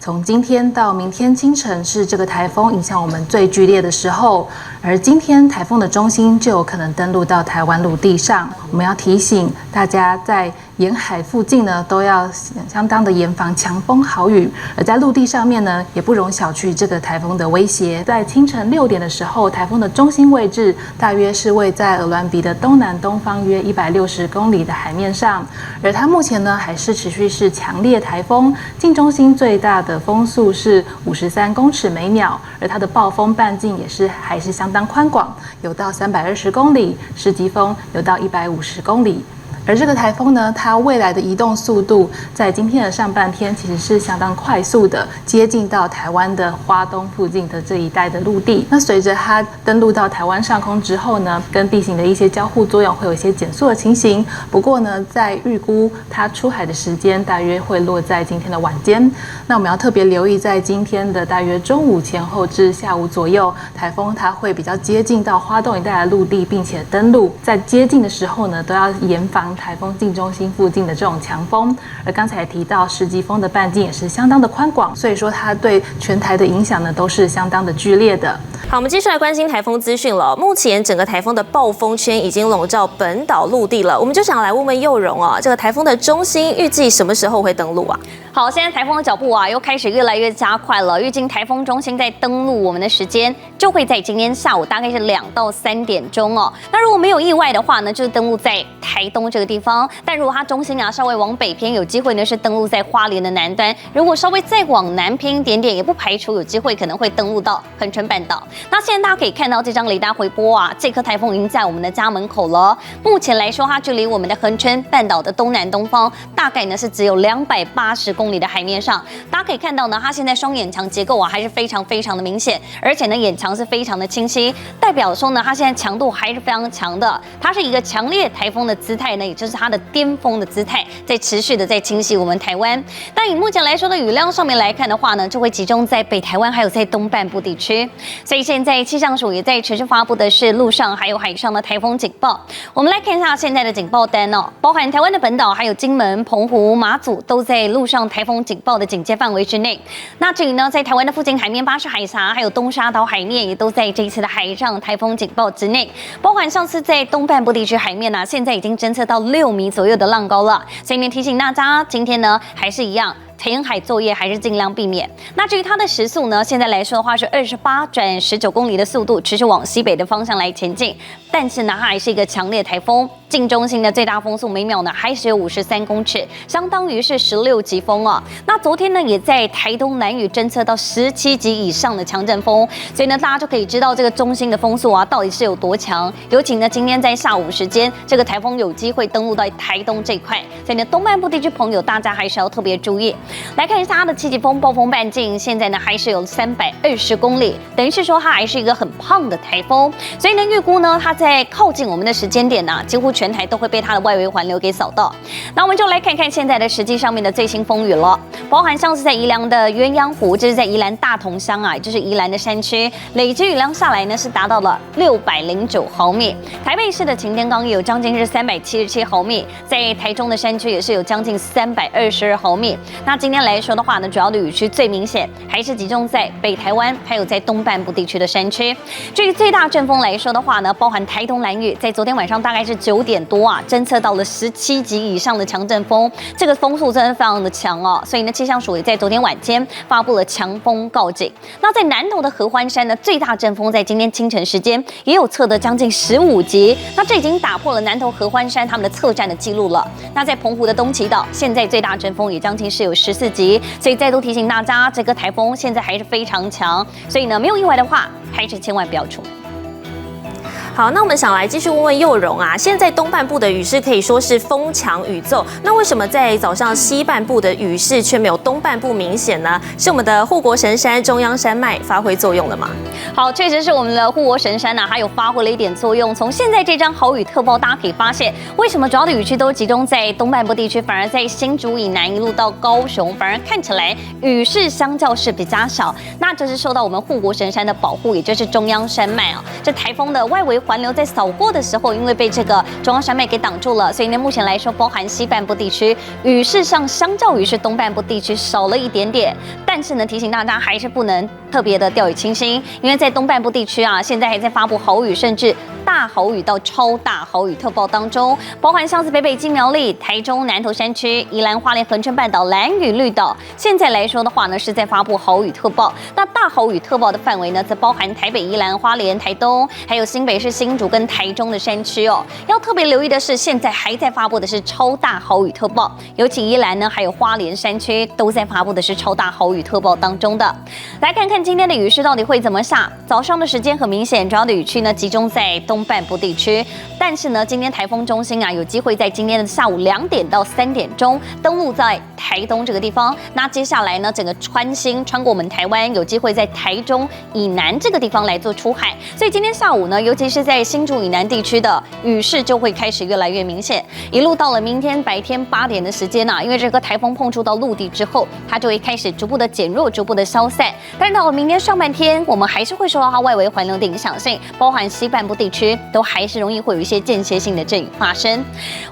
从今天到明天清晨是这个台风影响我们最剧烈的时候，而今天台风的中心就有可能登陆到台湾陆地上。我们要提醒大家，在沿海附近呢，都要相当的严防强风豪雨；而在陆地上面呢，也不容小觑这个台风的威胁。在清晨6点的时候，台风的中心位置大约是位在鹅銮鼻的东南东方约160公里的海面上，而它目前呢还是持续是强烈台风，近中心最大的风速是53公尺每秒，而它的暴风半径也是还是相当宽广，有到320公里，十级风有到150公里。而这个台风呢，它未来的移动速度在今天的上半天其实是相当快速的，接近到台湾的花东附近的这一带的陆地。那随着它登陆到台湾上空之后呢，跟地形的一些交互作用会有一些减速的情形。不过呢，在预估它出海的时间大约会落在今天的晚间。那我们要特别留意，在今天的大约中午前后至下午左右，台风它会比较接近到花东一带的陆地，并且登陆。在接近的时候呢，都要严防台风近中心附近的这种强风，而刚才也提到十级风的半径也是相当的宽广，所以说它对全台的影响呢都是相当的剧烈的。好，我们接下来关心台风资讯了。目前整个台风的暴风圈已经笼罩本岛陆地了，我们就想来问问佑荣哦，这个台风的中心预计什么时候会登陆啊？好，现在台风的脚步又开始越来越加快了。预计台风中心在登陆我们的时间就会在今天下午大概是2到3点钟哦。那如果没有意外的话呢，就是登陆在台东这个地方。但如果它中心稍微往北偏，有机会呢是登陆在花莲的南端。如果稍微再往南偏一点点，也不排除有机会可能会登陆到恒春半岛。那现在大家可以看到这张雷达回波这颗台风已经在我们的家门口了。目前来说，它距离我们的恒春半岛的东南东方大概呢是只有280公里的海面上。大家可以看到呢，它现在双眼墙结构还是非常非常的明显，而且呢眼墙是非常的清晰，代表说呢它现在强度还是非常强的。它是一个强烈台风的姿态呢，也就是它的巅峰的姿态，在持续的在侵袭我们台湾。但以目前来说的雨量上面来看的话呢，就会集中在北台湾还有在东半部地区。所以现在气象署也在持续发布的是陆上还有海上的台风警报。我们来看一下现在的警报单哦，包含台湾的本岛还有金门、澎湖、马祖都在陆上台风警报的警戒范围之内。那至于呢，在台湾的附近海面、巴士海峡还有东沙岛海面也都在这一次的海上台风警报之内。包含上次在东半部地区海面现在已经侦测到6米左右的浪高了。所以呢，提醒大家，今天呢还是一样。填海作业还是尽量避免。那至于它的时速呢，现在来说的话是28转19公里的速度，持续往西北的方向来前进。但是呢，它还是一个强烈台风，近中心的最大风速每秒呢还是有53公尺，相当于是16级风哦。那昨天呢，也在台东南屿侦测到17级以上的强阵风，所以呢，大家就可以知道这个中心的风速到底是有多强。尤其呢，今天在下午时间，这个台风有机会登陆到台东这一块，所以呢，东半部地区朋友大家还是要特别注意。来看一下它的7级风暴风半径，现在呢还是有320公里，等于是说它还是一个很胖的台风，所以呢预估呢它在靠近我们的时间点几乎全台都会被它的外围环流给扫到。那我们就来看看现在的实际上面的最新风雨了，包含像是在宜兰的鸳鸯湖，这是在宜兰大同乡也就是宜兰的山区，累积雨量下来呢是达到了609毫米。台北市的擎天岗也有将近是377毫米，在台中的山区也是有将近322毫米。那今天来说的话呢，主要的雨区最明显还是集中在北台湾，还有在东半部地区的山区。至于最大阵风来说的话呢，包含台东兰屿，在昨天晚上大概是9点多侦测到了17级以上的强阵风，这个风速真的非常的强哦。所以呢，气象署也在昨天晚间发布了强风告警。那在南投的合欢山呢，最大阵风在今天清晨时间也有测得将近15级，那这已经打破了南投合欢山他们的测战的记录了。那在澎湖的东耆岛，现在最大阵风也将近是有14级，所以再度提醒大家，这个台风现在还是非常强，所以呢，没有意外的话，还是千万不要出门。好，那我们想来继续问问佑荣现在东半部的雨势可以说是风强雨骤，那为什么在早上西半部的雨势却没有东半部明显呢？是我们的护国神山中央山脉发挥作用了吗？好，确实是我们的护国神山它有发挥了一点作用。从现在这张豪雨特报，大家可以发现，为什么主要的雨区都集中在东半部地区，反而在新竹以南一路到高雄，反而看起来雨势相较是比较少。那就是受到我们护国神山的保护，也就是中央山脉这台风的外围环流在扫过的时候，因为被这个中央山脉给挡住了，所以呢，目前来说，包含西半部地区雨势上相较于是东半部地区少了一点点。但是呢，提醒大家还是不能特别的掉以轻心，因为在东半部地区啊，现在还在发布豪雨甚至大豪雨到超大豪雨特报当中，包含像是北基苗栗、台中南投山区、宜兰花莲恒春半岛、兰屿绿岛，现在来说的话呢，是在发布豪雨特报。那大豪雨特报的范围呢，则包含台北、宜兰花莲、台东，还有新北市新竹跟台中的山区哦。要特别留意的是，现在还在发布的是超大豪雨特报，尤其宜兰呢，还有花莲山区都在发布的是超大豪雨特报当中的。来看看今天的雨势到底会怎么下。早上的时间很明显，主要的雨区呢集中在东半部地区，但是呢，今天台风中心啊有机会在今天的下午2点到3点钟登陆在台东这个地方。那接下来呢，整个穿过我们台湾，有机会在台中以南这个地方来做出海。所以今天下午呢，尤其是在新竹以南地区的雨势就会开始越来越明显，一路到了明天白天8点的时间因为这个台风碰触到陆地之后，它就会开始逐步的减弱，逐步的消散。但是到了明天上半天，我们还是会受到它外围环流的影响性，包含西半部地区都还是容易会有一些间歇性的阵雨发生。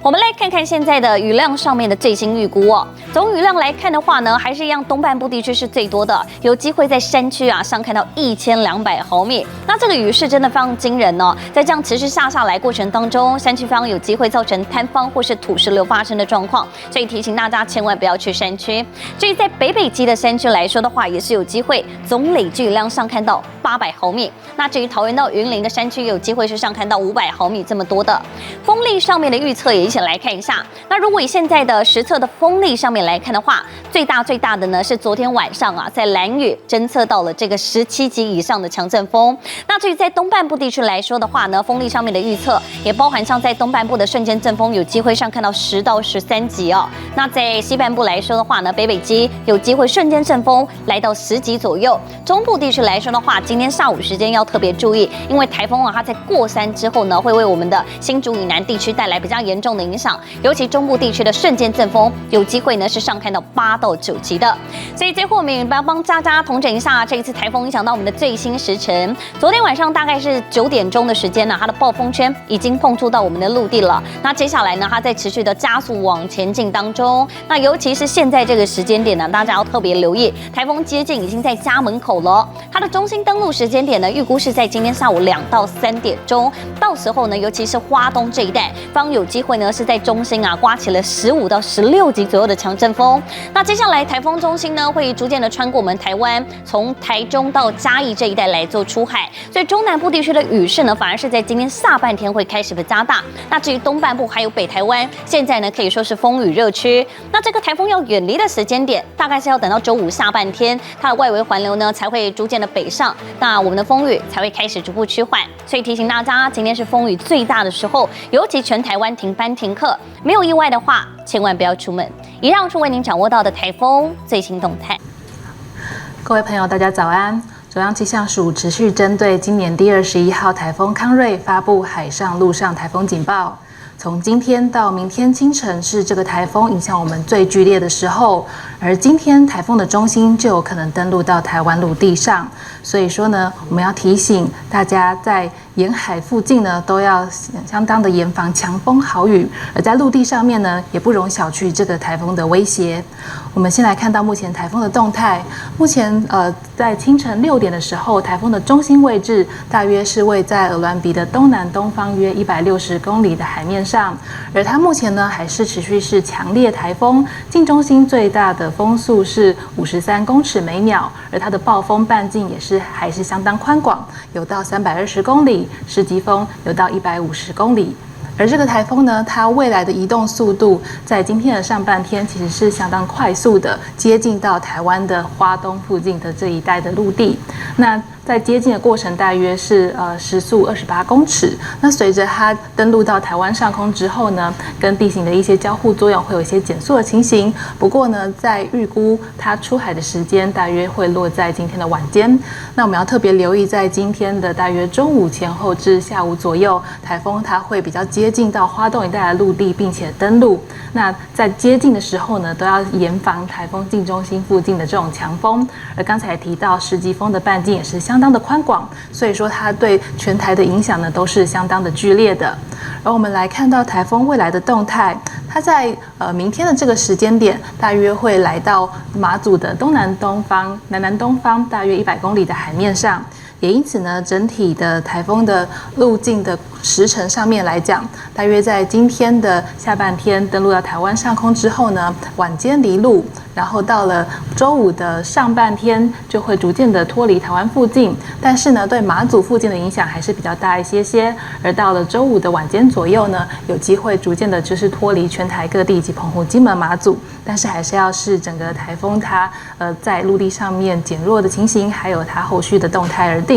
我们来看看现在的雨量上面的最新预估总雨量来看的话呢，还是一样，东半部地区是最多的，有机会在山区上看到1200毫米。那这个雨势真的非常惊人在这样持续下来过程当中，山区非常有机会造成坍方或是土石流发生的状况，所以提醒大家千万不要去山区。至于在北基的山区来说的话，也是有机会总累计雨量上看到800毫米。那至于桃园到云林的山区，有机会是上看到500毫米这么多的。风力上面的预测也一起来看一下。那如果以现在的实测的风力上面来看的话，最大的呢是昨天晚上在兰屿侦测到了这个17级以上的强阵风。那至于在东半部地区来说的话呢，风力上面的预测也包含像在东半部的瞬间阵风有机会上看到10到13级那在西半部来说的话呢，北基有机会瞬间阵风来到10级左右。中部地区来说的话，今天下午时间要特别注意，因为台风它在过山之后呢，会为我们的新竹以南地区带来比较严重的影响，尤其中部地区的瞬间阵风有机会呢是上看到8到9级的。所以最后我们也帮大家统整一下这一次台风影响到我们的最新时程。昨天晚上大概是9点钟的时间它的暴风圈已经碰触到我们的陆地了。那接下来呢，它在持续的加速往前进当中。那尤其是现在这个时间点呢，大家要特别留意，台风接近已经在家门口了。它的中心登陆时间点呢，预估是在今天下午2到3点钟。到时候呢，尤其是花东这一带，方有机会呢是在中心刮起了15到16级左右的强阵风。那接下来台风中心呢，会逐渐的穿过我们台湾，从台中到嘉义这一带来做出海。所以中南部地区的雨势呢，反而是在今天下半天会开始的加大。那至于东半部还有北台湾，现在呢可以说是风雨热区。那这个台风要远离的时间点，大概是要等到周五下半天，它的外围环流呢才会逐渐的北上，那我们的风雨才会开始逐步趋缓。所以提醒大家，今天是风雨最大的时候，尤其全台湾停班停课，没有意外的话，千万不要出门。以上是为您掌握到的台风最新动态。各位朋友，大家早安。中央气象署持续针对今年第21号台风康瑞发布海上、陆上台风警报。从今天到明天清晨是这个台风影响我们最剧烈的时候，而今天台风的中心就有可能登陆到台湾陆地上，所以说呢，我们要提醒大家在沿海附近呢都要相当的严防强风豪雨，而在陆地上面呢也不容小觑这个台风的威胁。我们先来看到目前台风的动态，目前在清晨6点的时候，台风的中心位置大约是位在鹅銮鼻的东南东方约160公里的海面上，而它目前呢还是持续是强烈台风，近中心最大的风速是53公尺每秒，而它的暴风半径也还是相当宽广，有到320公里，时级风有到150公里。而这个台风呢，它未来的移动速度在今天的上半天其实是相当快速的，接近到台湾的花东附近的这一带的陆地。那在接近的过程大约是时速28公尺。那随着它登陆到台湾上空之后呢，跟地形的一些交互作用会有一些减速的情形。不过呢，在预估它出海的时间大约会落在今天的晚间。那我们要特别留意，在今天的大约中午前后至下午左右，台风它会比较接近到花东一带的陆地，并且登陆。那在接近的时候呢，都要严防台风近中心附近的这种强风。而刚才提到时级风的半径也是相当的宽广，所以说它对全台的影响呢都是相当的剧烈的。而我们来看到台风未来的动态，它在明天的这个时间点，大约会来到马祖的南南东方大约100公里的海面上。也因此呢，整体的台风的路径的时程上面来讲，大约在今天的下半天登陆到台湾上空之后呢，晚间离陆，然后到了周五的上半天就会逐渐的脱离台湾附近，但是呢，对马祖附近的影响还是比较大一些。而到了周五的晚间左右呢，有机会逐渐的就是脱离全台各地以及澎湖、金门、马祖，但是还是要视整个台风它在陆地上面减弱的情形，还有它后续的动态而定。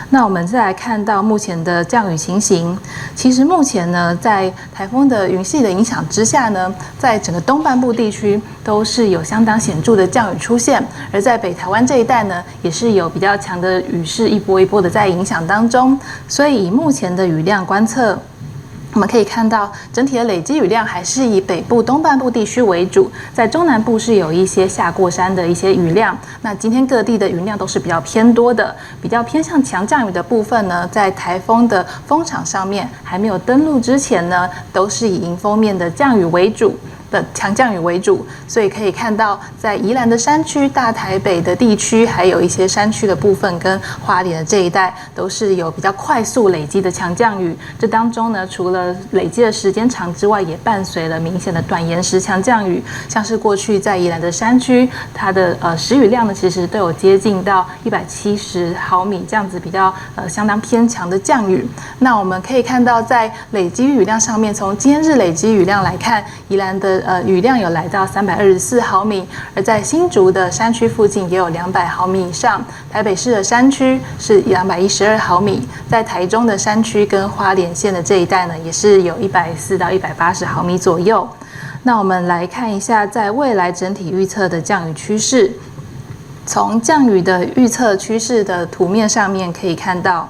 那我们再来看到目前的降雨情形，其实目前呢，在台风的云系的影响之下呢，在整个东半部地区都是有相当显著的降雨出现，而在北台湾这一带呢，也是有比较强的雨势一波一波的在影响当中，所以以目前的雨量观测，我们可以看到，整体的累积雨量还是以北部东半部地区为主，在中南部是有一些下过山的一些雨量。那今天各地的雨量都是比较偏多的，比较偏向强降雨的部分呢，在台风的风场上面还没有登陆之前呢，都是以迎风面的降雨为主。的强降雨为主，所以可以看到，在宜兰的山区、大台北的地区，还有一些山区的部分跟花莲的这一带，都是有比较快速累积的强降雨。这当中呢，除了累积的时间长之外，也伴随了明显的短延时强降雨。像是过去在宜兰的山区，它的时雨量呢，其实都有接近到170毫米这样子比较相当偏强的降雨。那我们可以看到，在累积雨量上面，从今天日累积雨量来看，宜兰的雨量有来到324毫米，而在新竹的山区附近也有200毫米以上，台北市的山区是212毫米，在台中的山区跟花莲县的这一带呢，也是有140到180毫米左右。那我们来看一下，在未来整体预测的降雨趋势，从降雨的预测趋势的图面上面可以看到。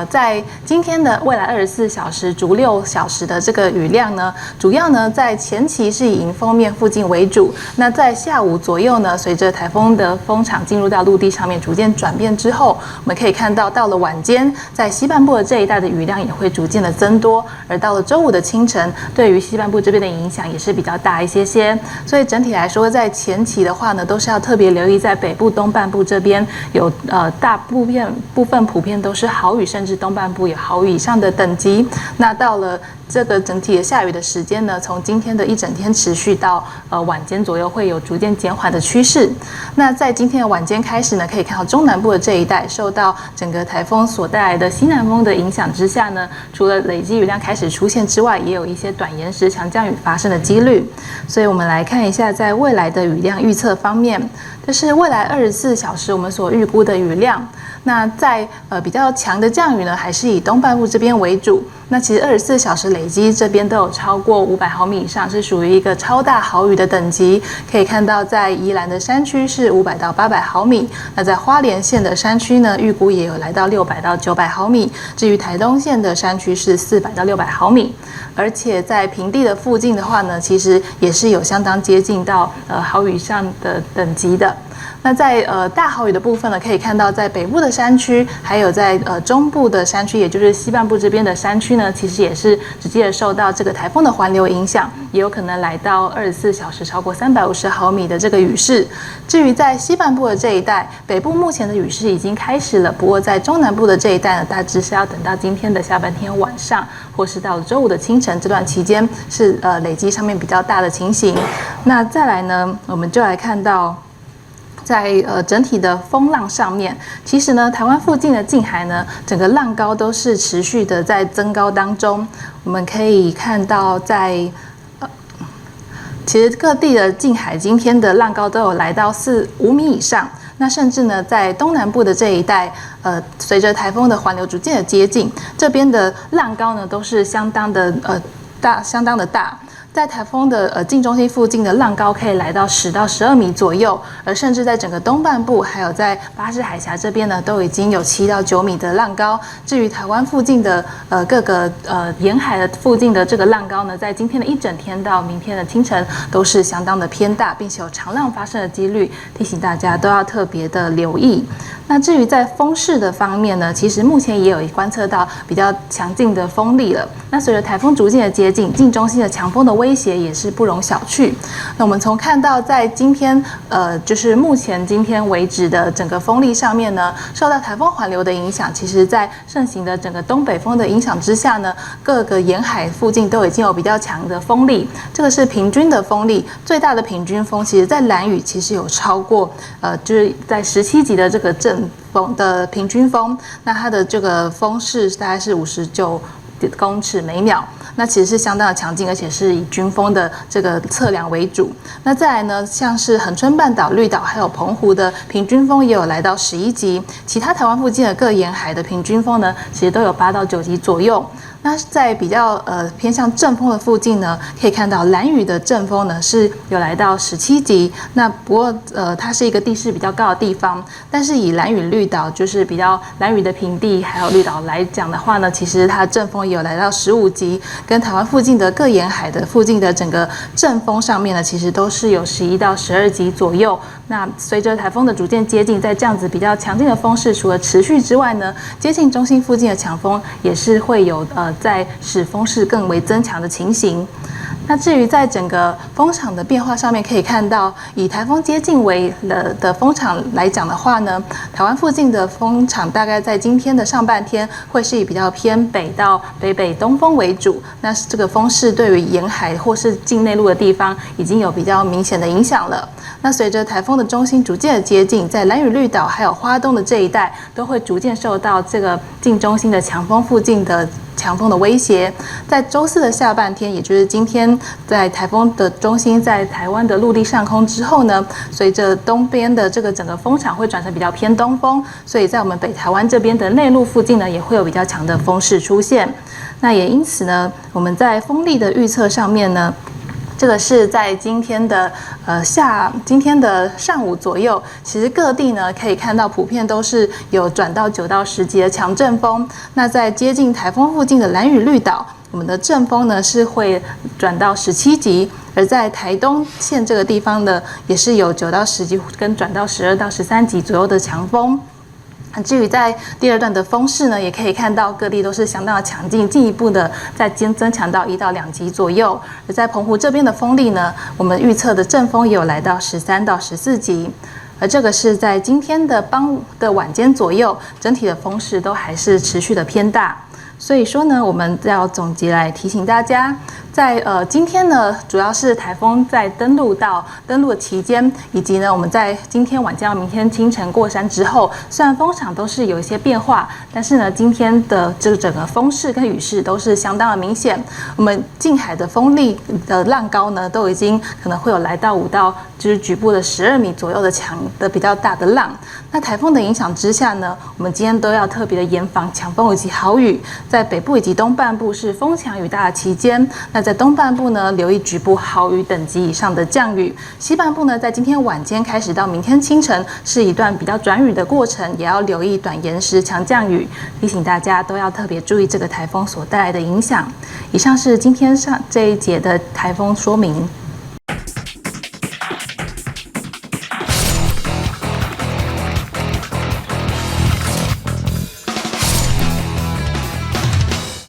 在今天的未来24小时逐6小时的这个雨量呢，主要呢在前期是以迎风面附近为主。那在下午左右呢，随着台风的风场进入到陆地上面逐渐转变之后，我们可以看到，到了晚间，在西半部的这一带的雨量也会逐渐的增多。而到了周五的清晨，对于西半部这边的影响也是比较大一些。所以整体来说，在前期的话呢，都是要特别留意，在北部东半部这边有大部分普遍都是豪雨，甚至东半部有豪雨以上的等级。那到了这个整体的下雨的时间呢，从今天的一整天持续到晚间左右，会有逐渐减缓的趋势。那在今天的晚间开始呢，可以看到中南部的这一带，受到整个台风所带来的西南风的影响之下呢，除了累积雨量开始出现之外，也有一些短延时强降雨发生的几率。所以我们来看一下，在未来的雨量预测方面，这是未来24小时我们所预估的雨量。那在比较强的降雨呢，还是以东半部这边为主。那其实24小时累积这边都有超过500毫米以上，是属于一个超大豪雨的等级。可以看到，在宜兰的山区是500到800毫米，那在花莲县的山区呢，预估也有来到600到900毫米。至于台东县的山区是400到600毫米，而且在平地的附近的话呢，其实也是有相当接近到豪雨上的等级的。那在大豪雨的部分呢，可以看到在北部的山区，还有在中部的山区，也就是西半部这边的山区呢，其实也是直接受到这个台风的环流影响，也有可能来到24小时超过350毫米的这个雨势。至于在西半部的这一带，北部目前的雨势已经开始了，不过在中南部的这一带呢，大致是要等到今天的下半天晚上，或是到周五的清晨这段期间，是累积上面比较大的情形。那再来呢，我们就来看到。在整体的风浪上面，其实呢，台湾附近的近海呢，整个浪高都是持续的在增高当中。我们可以看到在，其实各地的近海今天的浪高都有来到5米以上。那甚至呢，在东南部的这一带，随着台风的环流逐渐的接近，这边的浪高呢都是相当的大。在台风的近中心附近的浪高可以来到10到12米左右，而甚至在整个东半部，还有在巴士海峡这边呢，都已经有7到9米的浪高。至于台湾附近的各个沿海的附近的这个浪高呢，在今天的一整天到明天的清晨都是相当的偏大，并且有长浪发生的几率，提醒大家都要特别的留意。那至于在风势的方面呢，其实目前也有观测到比较强劲的风力了。那随着台风逐渐的接近，近中心的强风的威胁也是不容小觑。那我们从看到在今天，就是目前今天为止的整个风力上面呢，受到台风环流的影响，其实在盛行的整个东北风的影响之下呢，各个沿海附近都已经有比较强的风力。这个是平均的风力，最大的平均风，其实在兰屿其实有超过就是在17级的这个阵风的平均风，那它的这个风势大概是59公尺每秒，那其实是相当的强劲，而且是以均风的这个测量为主。那再来呢，像是恒春半岛、绿岛还有澎湖的平均风也有来到11级，其他台湾附近的各沿海的平均风呢，其实都有8到9级左右。那在比较偏向阵风的附近呢，可以看到兰屿的阵风呢是有来到17级。那不过它是一个地势比较高的地方，但是以兰屿绿岛就是比较兰屿的平地还有绿岛来讲的话呢，其实它的阵风也有来到15级，跟台湾附近的各沿海的附近的整个阵风上面呢，其实都是有11到12级左右。那随着台风的逐渐接近，在这样子比较强劲的风势除了持续之外呢，接近中心附近的强风也是会有在使风势更为增强的情形。那至于在整个风场的变化上面，可以看到，以台风接近为的风场来讲的话呢，台湾附近的风场大概在今天的上半天会是以比较偏北到北东风为主。那这个风势对于沿海或是近内陆的地方已经有比较明显的影响了。那随着台风的中心逐渐的接近，在兰屿绿岛还有花东的这一带，都会逐渐受到这个近中心的强风附近的强风的威胁。在周四的下半天，也就是今天，在台风的中心在台湾的陆地上空之后呢，随着东边的这个整个风场会转成比较偏东风，所以在我们北台湾这边的内陆附近呢，也会有比较强的风势出现。那也因此呢，我们在风力的预测上面呢，这个是在今天的上午左右，其实各地呢可以看到普遍都是有转到9到10级的强阵风。那在接近台风附近的兰屿绿岛，我们的阵风呢是会转到17级，而在台东县这个地方呢，也是有9到10级跟转到12到13级左右的强风。至于在第二段的风势呢，也可以看到各地都是相当的强劲，进一步的在增强到1到2级左右。而在澎湖这边的风力呢，我们预测的阵风也有来到13到14级。而这个是在今天的晚间左右，整体的风势都还是持续的偏大。所以说呢，我们要总结来提醒大家，在今天呢，主要是台风在登陆的期间，以及呢我们在今天晚间到明天清晨过山之后，虽然风场都是有一些变化，但是呢今天的这个整个风势跟雨势都是相当的明显。我们近海的风力的浪高呢，都已经可能会有来到5到就是局部的12米左右的强的比较大的浪。那台风的影响之下呢，我们今天都要特别的严防强风以及豪雨。在北部以及东半部是风强雨大的期间，那在东半部呢，留意局部豪雨等级以上的降雨。西半部呢，在今天晚间开始到明天清晨是一段比较转雨的过程，也要留意短延时强降雨。提醒大家都要特别注意这个台风所带来的影响。以上是今天这一节的台风说明。